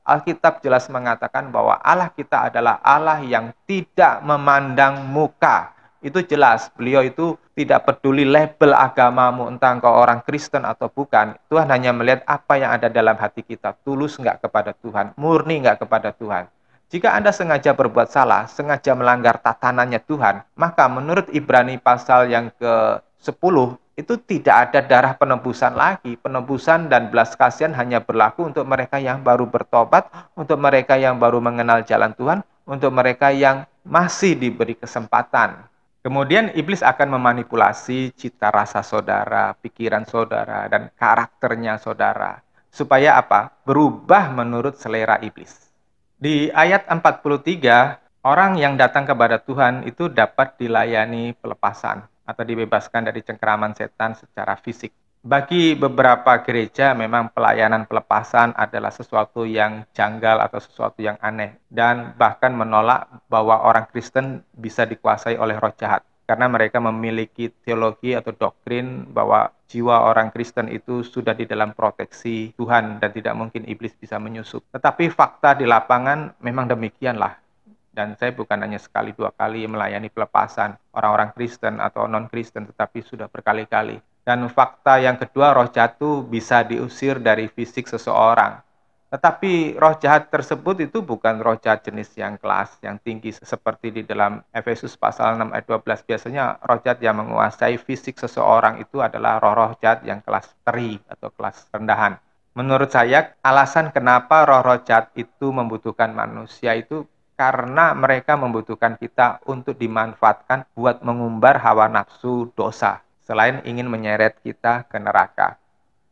[SPEAKER 1] Alkitab jelas mengatakan bahwa Allah kita adalah Allah yang tidak memandang muka. Itu jelas, beliau itu tidak peduli label agamamu, entah engkau orang Kristen atau bukan. Tuhan hanya melihat apa yang ada dalam hati kita, tulus enggak kepada Tuhan, murni enggak kepada Tuhan. Jika Anda sengaja berbuat salah, sengaja melanggar tatanannya Tuhan, maka menurut Ibrani pasal yang ke-10, itu tidak ada darah penebusan lagi. Penebusan dan belas kasihan hanya berlaku untuk mereka yang baru bertobat, untuk mereka yang baru mengenal jalan Tuhan, untuk mereka yang masih diberi kesempatan. Kemudian iblis akan memanipulasi cita rasa saudara, pikiran saudara, dan karakternya saudara. Supaya apa? Berubah menurut selera iblis. Di ayat 43, orang yang datang kepada Tuhan itu dapat dilayani pelepasan atau dibebaskan dari cengkeraman setan secara fisik. Bagi beberapa gereja memang pelayanan pelepasan adalah sesuatu yang janggal atau sesuatu yang aneh, dan bahkan menolak bahwa orang Kristen bisa dikuasai oleh roh jahat, karena mereka memiliki teologi atau doktrin bahwa jiwa orang Kristen itu sudah di dalam proteksi Tuhan dan tidak mungkin iblis bisa menyusup. Tetapi fakta di lapangan memang demikianlah. Dan saya bukan hanya sekali dua kali melayani pelepasan orang-orang Kristen atau non-Kristen, tetapi sudah berkali-kali. Dan fakta yang kedua, roh jahat itu bisa diusir dari fisik seseorang. Tetapi roh jahat tersebut itu bukan roh jahat jenis yang kelas, yang tinggi, seperti di dalam Efesus pasal 6 ayat 12. Biasanya roh jahat yang menguasai fisik seseorang itu adalah roh-roh jahat yang kelas teri atau kelas rendahan. Menurut saya, alasan kenapa roh-roh jahat itu membutuhkan manusia itu karena mereka membutuhkan kita untuk dimanfaatkan buat mengumbar hawa nafsu dosa, selain ingin menyeret kita ke neraka.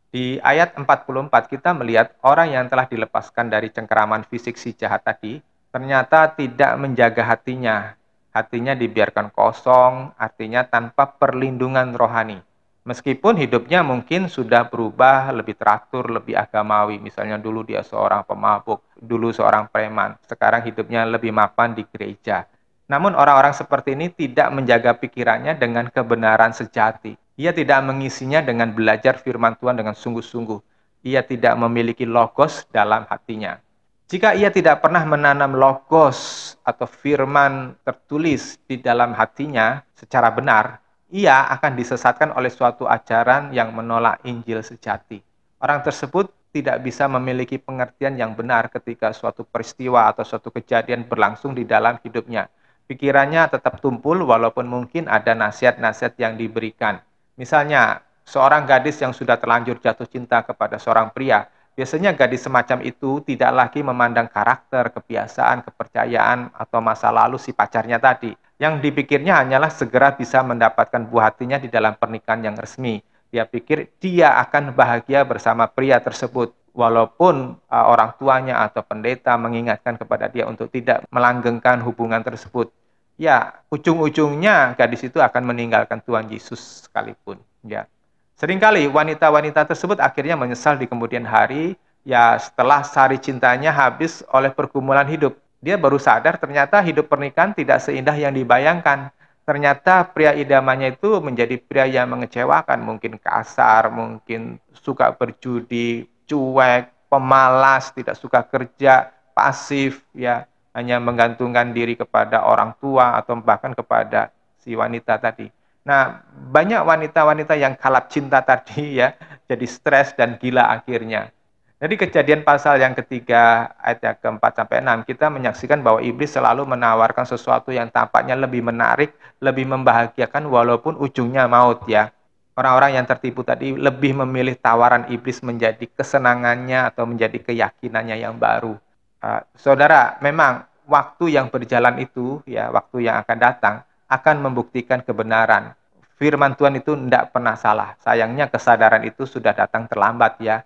[SPEAKER 1] Di ayat 44 kita melihat orang yang telah dilepaskan dari cengkeraman fisik si jahat tadi, ternyata tidak menjaga hatinya. Hatinya dibiarkan kosong, artinya tanpa perlindungan rohani. Meskipun hidupnya mungkin sudah berubah, lebih teratur, lebih agamawi. Misalnya dulu dia seorang pemabuk, dulu seorang preman. Sekarang hidupnya lebih mapan di gereja. Namun orang-orang seperti ini tidak menjaga pikirannya dengan kebenaran sejati. Ia tidak mengisinya dengan belajar firman Tuhan dengan sungguh-sungguh. Ia tidak memiliki logos dalam hatinya. Jika ia tidak pernah menanam logos atau firman tertulis di dalam hatinya secara benar, ia akan disesatkan oleh suatu ajaran yang menolak Injil sejati. Orang tersebut tidak bisa memiliki pengertian yang benar ketika suatu peristiwa atau suatu kejadian berlangsung di dalam hidupnya. Pikirannya tetap tumpul walaupun mungkin ada nasihat-nasihat yang diberikan. Misalnya, seorang gadis yang sudah terlanjur jatuh cinta kepada seorang pria, biasanya gadis semacam itu tidak lagi memandang karakter, kebiasaan, kepercayaan, atau masa lalu si pacarnya tadi. Yang dipikirnya hanyalah segera bisa mendapatkan buah hatinya di dalam pernikahan yang resmi. Dia pikir dia akan bahagia bersama pria tersebut, walaupun orang tuanya atau pendeta mengingatkan kepada dia untuk tidak melanggengkan hubungan tersebut. Ya, ujung-ujungnya gadis itu akan meninggalkan Tuhan Yesus sekalipun. Ya, seringkali wanita-wanita tersebut akhirnya menyesal di kemudian hari, ya setelah sari cintanya habis oleh pergumulan hidup. Dia baru sadar ternyata hidup pernikahan tidak seindah yang dibayangkan. Ternyata pria idamannya itu menjadi pria yang mengecewakan, mungkin kasar, mungkin suka berjudi, cuek, pemalas, tidak suka kerja, pasif, ya hanya menggantungkan diri kepada orang tua atau bahkan kepada si wanita tadi. Nah, banyak wanita-wanita yang kalap cinta tadi ya, jadi stres dan gila akhirnya. Jadi kejadian pasal yang ketiga ayat yang keempat sampai 6 kita menyaksikan bahwa iblis selalu menawarkan sesuatu yang tampaknya lebih menarik, lebih membahagiakan walaupun ujungnya maut ya. Orang-orang yang tertipu tadi lebih memilih tawaran iblis menjadi kesenangannya atau menjadi keyakinannya yang baru. Saudara, memang waktu yang berjalan itu ya, waktu yang akan datang akan membuktikan kebenaran. Firman Tuhan itu tidak pernah salah. Sayangnya kesadaran itu sudah datang terlambat ya.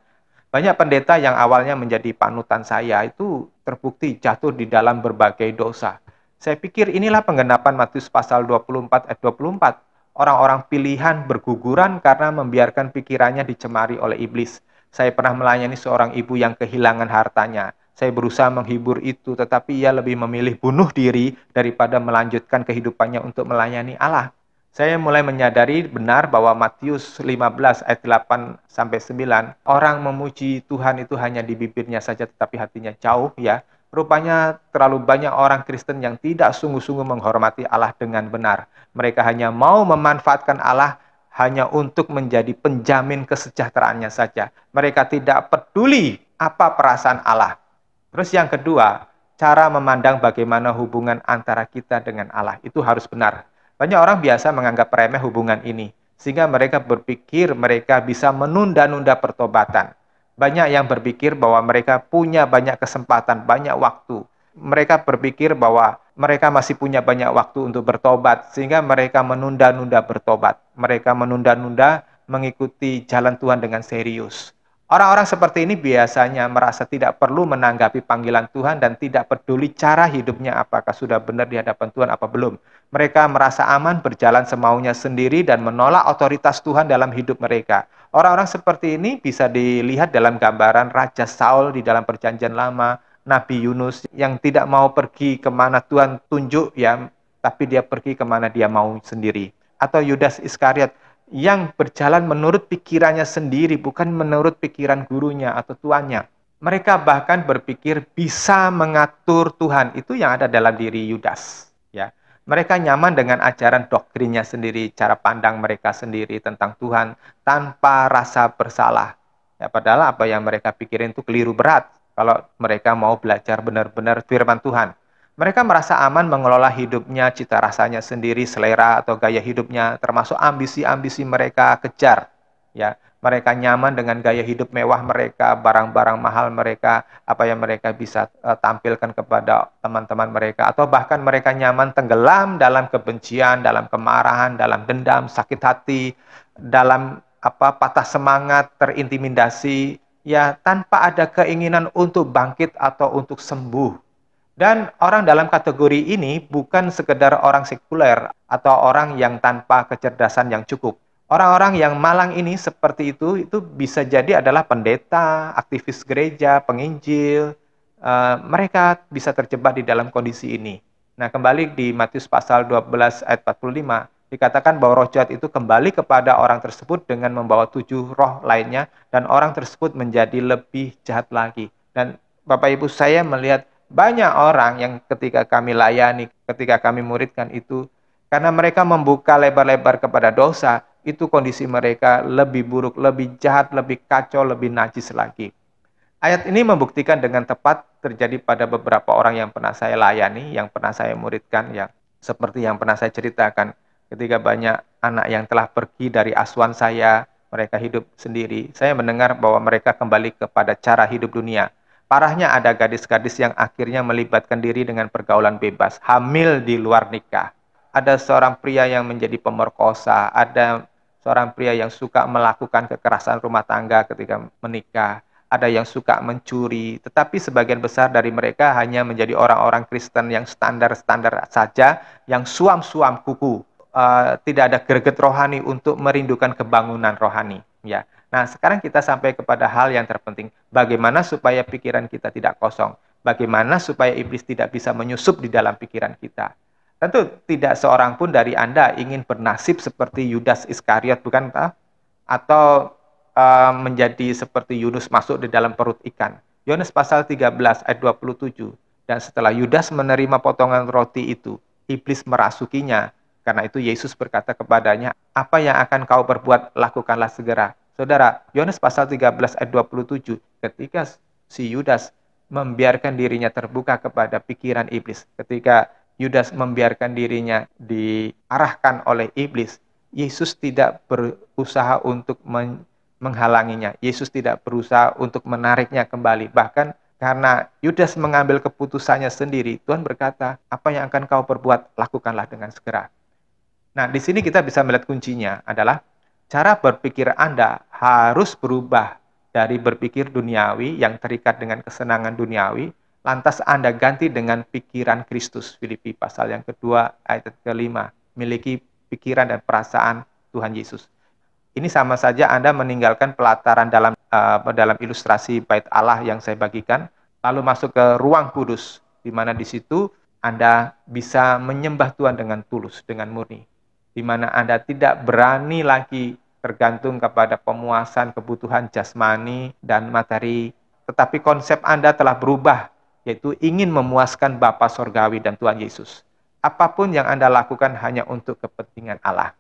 [SPEAKER 1] Banyak pendeta yang awalnya menjadi panutan saya itu terbukti jatuh di dalam berbagai dosa. Saya pikir inilah penggenapan Matius pasal 24 ayat 24. Orang-orang pilihan berguguran karena membiarkan pikirannya dicemari oleh iblis. Saya pernah melayani seorang ibu yang kehilangan hartanya. Saya berusaha menghibur itu, tetapi ia lebih memilih bunuh diri daripada melanjutkan kehidupannya untuk melayani Allah. Saya mulai menyadari benar bahwa Matius 15 ayat 8 sampai 9, orang memuji Tuhan itu hanya di bibirnya saja tetapi hatinya jauh ya. Rupanya terlalu banyak orang Kristen yang tidak sungguh-sungguh menghormati Allah dengan benar. Mereka hanya mau memanfaatkan Allah hanya untuk menjadi penjamin kesejahteraannya saja. Mereka tidak peduli apa perasaan Allah. Terus yang kedua, cara memandang bagaimana hubungan antara kita dengan Allah itu harus benar. Banyak orang biasa menganggap remeh hubungan ini, sehingga mereka berpikir mereka bisa menunda-nunda pertobatan. Banyak yang berpikir bahwa mereka punya banyak kesempatan, banyak waktu. Mereka berpikir bahwa mereka masih punya banyak waktu untuk bertobat, sehingga mereka menunda-nunda bertobat. Mereka menunda-nunda mengikuti jalan Tuhan dengan serius. Orang-orang seperti ini biasanya merasa tidak perlu menanggapi panggilan Tuhan dan tidak peduli cara hidupnya apakah sudah benar di hadapan Tuhan apa belum. Mereka merasa aman berjalan semaunya sendiri dan menolak otoritas Tuhan dalam hidup mereka. Orang-orang seperti ini bisa dilihat dalam gambaran Raja Saul di dalam Perjanjian Lama, Nabi Yunus yang tidak mau pergi kemana Tuhan tunjuk ya, tapi dia pergi kemana dia mau sendiri. Atau Yudas Iskariot yang berjalan menurut pikirannya sendiri, bukan menurut pikiran gurunya atau tuannya. Mereka bahkan berpikir bisa mengatur Tuhan. Itu yang ada dalam diri Yudas. Ya, mereka nyaman dengan ajaran doktrinnya sendiri, cara pandang mereka sendiri tentang Tuhan tanpa rasa bersalah. Ya, padahal apa yang mereka pikirin itu keliru berat kalau mereka mau belajar benar-benar firman Tuhan. Mereka merasa aman mengelola hidupnya, cita rasanya sendiri, selera atau gaya hidupnya, termasuk ambisi-ambisi mereka kejar. Ya, mereka nyaman dengan gaya hidup mewah mereka, barang-barang mahal mereka, apa yang mereka bisa tampilkan kepada teman-teman mereka, atau bahkan mereka nyaman tenggelam dalam kebencian, dalam kemarahan, dalam dendam, sakit hati, dalam patah semangat, terintimidasi, ya tanpa ada keinginan untuk bangkit atau untuk sembuh. Dan orang dalam kategori ini bukan sekedar orang sekuler atau orang yang tanpa kecerdasan yang cukup. Orang-orang yang malang ini seperti itu bisa jadi adalah pendeta, aktivis gereja, penginjil. Mereka bisa terjebak di dalam kondisi ini. Nah, kembali di Matius pasal 12 ayat 45, dikatakan bahwa roh jahat itu kembali kepada orang tersebut dengan membawa 7 roh lainnya, dan orang tersebut menjadi lebih jahat lagi. Dan Bapak Ibu, saya melihat banyak orang yang ketika kami layani, ketika kami muridkan itu, karena mereka membuka lebar-lebar kepada dosa, itu kondisi mereka lebih buruk, lebih jahat, lebih kacau, lebih najis lagi. Ayat ini membuktikan dengan tepat terjadi pada beberapa orang yang pernah saya layani, yang pernah saya muridkan, yang seperti yang pernah saya ceritakan. Ketika banyak anak yang telah pergi dari asuhan saya, mereka hidup sendiri, saya mendengar bahwa mereka kembali kepada cara hidup dunia. Parahnya ada gadis-gadis yang akhirnya melibatkan diri dengan pergaulan bebas, hamil di luar nikah. Ada seorang pria yang menjadi pemerkosa, ada seorang pria yang suka melakukan kekerasan rumah tangga ketika menikah, ada yang suka mencuri, tetapi sebagian besar dari mereka hanya menjadi orang-orang Kristen yang standar-standar saja, yang suam-suam kuku. Tidak ada greget rohani untuk merindukan kebangunan rohani. Ya. Nah, sekarang kita sampai kepada hal yang terpenting. Bagaimana supaya pikiran kita tidak kosong? Bagaimana supaya iblis tidak bisa menyusup di dalam pikiran kita? Tentu tidak seorang pun dari Anda ingin bernasib seperti Yudas Iskariot, bukan? Atau menjadi seperti Yunus masuk di dalam perut ikan. Yohanes pasal 13 ayat 27. Dan setelah Yudas menerima potongan roti itu, iblis merasukinya. Karena itu Yesus berkata kepadanya, apa yang akan kau perbuat, lakukanlah segera. Saudara, Yohanes pasal 13 ayat 27, ketika si Yudas membiarkan dirinya terbuka kepada pikiran iblis, ketika Yudas membiarkan dirinya diarahkan oleh iblis, Yesus tidak berusaha untuk menghalanginya. Yesus tidak berusaha untuk menariknya kembali. Bahkan karena Yudas mengambil keputusannya sendiri, Tuhan berkata, apa yang akan kau perbuat, lakukanlah dengan segera. Nah, di sini kita bisa melihat kuncinya adalah cara berpikir Anda harus berubah dari berpikir duniawi yang terikat dengan kesenangan duniawi, lantas Anda ganti dengan pikiran Kristus. Filipi pasal yang kedua ayat ke-5, miliki pikiran dan perasaan Tuhan Yesus. Ini sama saja Anda meninggalkan pelataran dalam ilustrasi bait Allah yang saya bagikan, lalu masuk ke ruang kudus, di mana di situ Anda bisa menyembah Tuhan dengan tulus, dengan murni. Di mana Anda tidak berani lagi tergantung kepada pemuasan kebutuhan jasmani dan materi, tetapi konsep Anda telah berubah, yaitu ingin memuaskan Bapa Sorgawi dan Tuhan Yesus. Apapun yang Anda lakukan hanya untuk kepentingan Allah.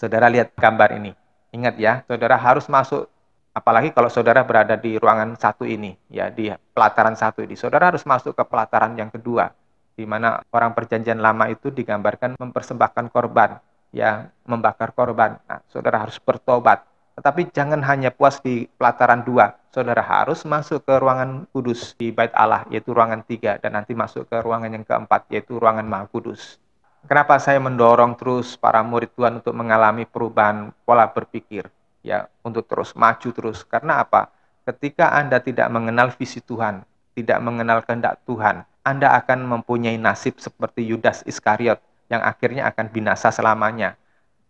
[SPEAKER 1] Saudara lihat gambar ini. Ingat ya, saudara harus masuk, apalagi kalau saudara berada di ruangan satu ini, ya di pelataran satu ini. Saudara harus masuk ke pelataran yang kedua, di mana orang perjanjian lama itu digambarkan mempersembahkan korban, ya membakar korban. Nah, saudara harus bertobat. Tetapi jangan hanya puas di pelataran 2. Saudara harus masuk ke ruangan kudus di bait Allah, yaitu ruangan 3, dan nanti masuk ke ruangan yang keempat, yaitu ruangan Maha Kudus. Kenapa saya mendorong terus para murid Tuhan untuk mengalami perubahan pola berpikir, ya, untuk terus maju terus? Karena apa? Ketika Anda tidak mengenal visi Tuhan, tidak mengenal kehendak Tuhan, Anda akan mempunyai nasib seperti Yudas Iskariot yang akhirnya akan binasa selamanya.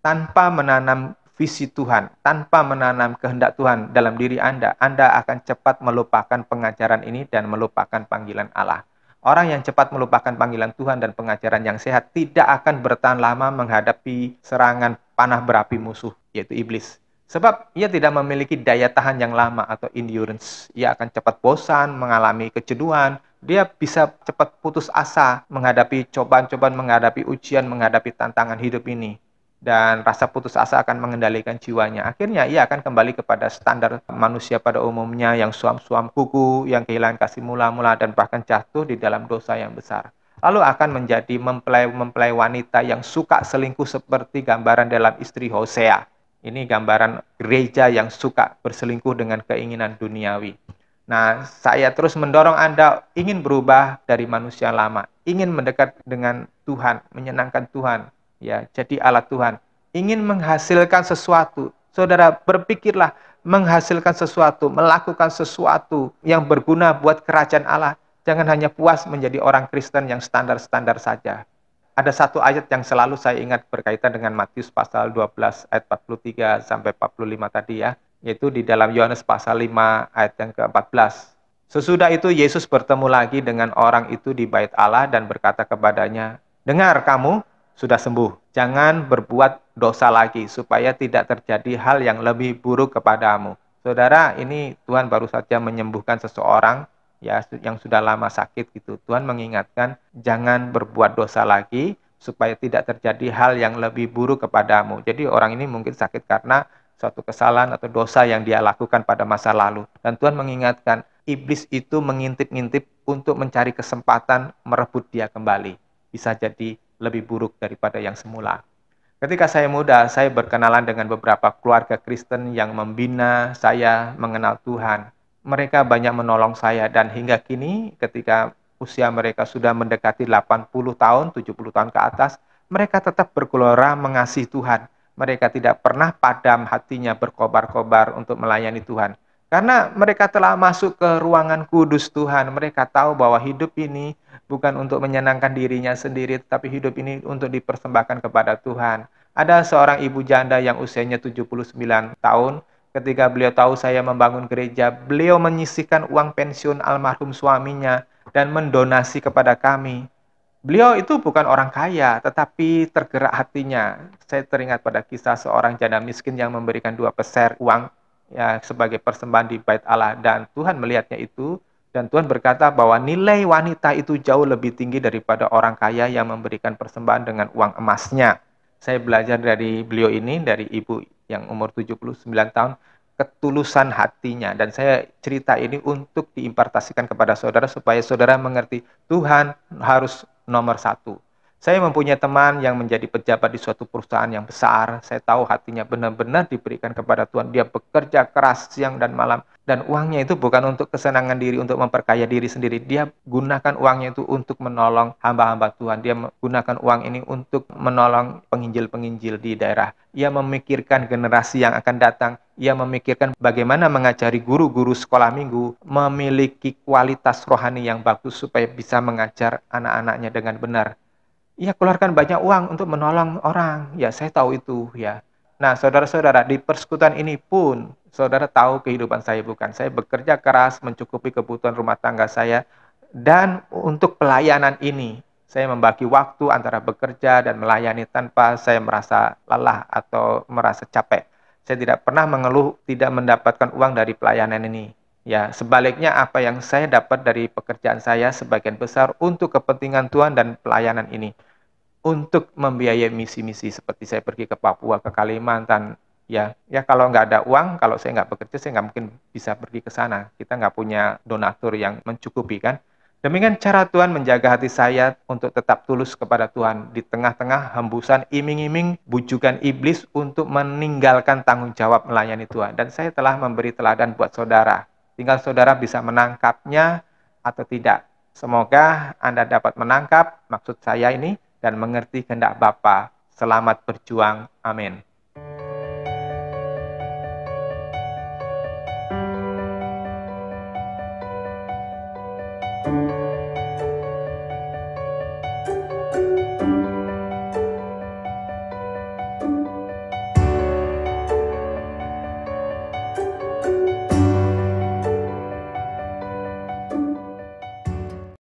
[SPEAKER 1] Tanpa menanam visi Tuhan, tanpa menanam kehendak Tuhan dalam diri Anda akan cepat melupakan pengajaran ini dan melupakan panggilan Allah. Orang yang cepat melupakan panggilan Tuhan dan pengajaran yang sehat tidak akan bertahan lama menghadapi serangan panah berapi musuh, yaitu iblis. Sebab ia tidak memiliki daya tahan yang lama atau endurance. Ia akan cepat bosan, mengalami kejenuhan. Dia bisa cepat putus asa menghadapi cobaan-cobaan, menghadapi ujian, menghadapi tantangan hidup ini. Dan rasa putus asa akan mengendalikan jiwanya. Akhirnya ia akan kembali kepada standar manusia pada umumnya yang suam-suam kuku, yang kehilangan kasih mula-mula, dan bahkan jatuh di dalam dosa yang besar. Lalu akan menjadi mempelai wanita yang suka selingkuh seperti gambaran dalam istri Hosea. Ini gambaran gereja yang suka berselingkuh dengan keinginan duniawi. Nah, saya terus mendorong Anda ingin berubah dari manusia lama, ingin mendekat dengan Tuhan, menyenangkan Tuhan, ya, jadi alat Tuhan, ingin menghasilkan sesuatu. Saudara berpikirlah menghasilkan sesuatu, melakukan sesuatu yang berguna buat kerajaan Allah. Jangan hanya puas menjadi orang Kristen yang standar-standar saja. Ada satu ayat yang selalu saya ingat berkaitan dengan Matius pasal 12 ayat 43 sampai 45 tadi ya, yaitu di dalam Yohanes pasal 5 ayat yang ke-14. Sesudah itu Yesus bertemu lagi dengan orang itu di bait Allah dan berkata kepadanya, "Dengar kamu, sudah sembuh. Jangan berbuat dosa lagi supaya tidak terjadi hal yang lebih buruk kepadamu." Saudara, ini Tuhan baru saja menyembuhkan seseorang ya yang sudah lama sakit gitu. Tuhan mengingatkan jangan berbuat dosa lagi supaya tidak terjadi hal yang lebih buruk kepadamu. Jadi orang ini mungkin sakit karena suatu kesalahan atau dosa yang dia lakukan pada masa lalu. Dan Tuhan mengingatkan iblis itu mengintip-ngintip untuk mencari kesempatan merebut dia kembali. Bisa jadi lebih buruk daripada yang semula. Ketika saya muda, saya berkenalan dengan beberapa keluarga Kristen yang membina saya mengenal Tuhan. Mereka banyak menolong saya dan hingga kini ketika usia mereka sudah mendekati 80 tahun, 70 tahun ke atas, mereka tetap bergelora mengasihi Tuhan. Mereka tidak pernah padam hatinya berkobar-kobar untuk melayani Tuhan. Karena mereka telah masuk ke ruangan kudus Tuhan. Mereka tahu bahwa hidup ini bukan untuk menyenangkan dirinya sendiri, tetapi hidup ini untuk dipersembahkan kepada Tuhan. Ada seorang ibu janda yang usianya 79 tahun. Ketika beliau tahu saya membangun gereja, beliau menyisihkan uang pensiun almarhum suaminya dan mendonasi kepada kami. Beliau itu bukan orang kaya, tetapi tergerak hatinya. Saya teringat pada kisah seorang janda miskin yang memberikan 2 peser uang ya sebagai persembahan di bait Allah, dan Tuhan melihatnya itu, dan Tuhan berkata bahwa nilai wanita itu jauh lebih tinggi daripada orang kaya yang memberikan persembahan dengan uang emasnya. Saya belajar dari beliau ini, dari ibu yang umur 79 tahun, ketulusan hatinya. Dan saya cerita ini untuk diimpartasikan kepada saudara supaya saudara mengerti Tuhan harus nomor satu. Saya mempunyai teman yang menjadi pejabat di suatu perusahaan yang besar. Saya tahu hatinya benar-benar diberikan kepada Tuhan. Dia bekerja keras siang dan malam. Dan uangnya itu bukan untuk kesenangan diri, untuk memperkaya diri sendiri. Dia gunakan uangnya itu untuk menolong hamba-hamba Tuhan. Dia menggunakan uang ini untuk menolong penginjil-penginjil di daerah. Ia memikirkan generasi yang akan datang. Ia memikirkan bagaimana mengajari guru-guru sekolah minggu memiliki kualitas rohani yang bagus supaya bisa mengajar anak-anaknya dengan benar. Ia keluarkan banyak uang untuk menolong orang. Ya, saya tahu itu ya. Nah, saudara-saudara, di persekutuan ini pun saudara tahu kehidupan saya bukan. Saya bekerja keras mencukupi kebutuhan rumah tangga saya, dan untuk pelayanan ini saya membagi waktu antara bekerja dan melayani tanpa saya merasa lelah atau merasa capek. Saya tidak pernah mengeluh tidak mendapatkan uang dari pelayanan ini. Ya, sebaliknya apa yang saya dapat dari pekerjaan saya sebagian besar untuk kepentingan Tuhan dan pelayanan ini. Untuk membiayai misi-misi seperti saya pergi ke Papua, ke Kalimantan. Ya kalau nggak ada uang, kalau saya nggak bekerja, saya nggak mungkin bisa pergi ke sana. Kita nggak punya donatur yang mencukupi kan. Demikian cara Tuhan menjaga hati saya untuk tetap tulus kepada Tuhan di tengah-tengah hembusan iming-iming bujukan iblis untuk meninggalkan tanggung jawab melayani Tuhan. Dan saya telah memberi teladan buat saudara. Tinggal saudara bisa menangkapnya atau tidak. Semoga Anda dapat menangkap maksud saya ini dan mengerti kehendak Bapa. Selamat berjuang. Amin.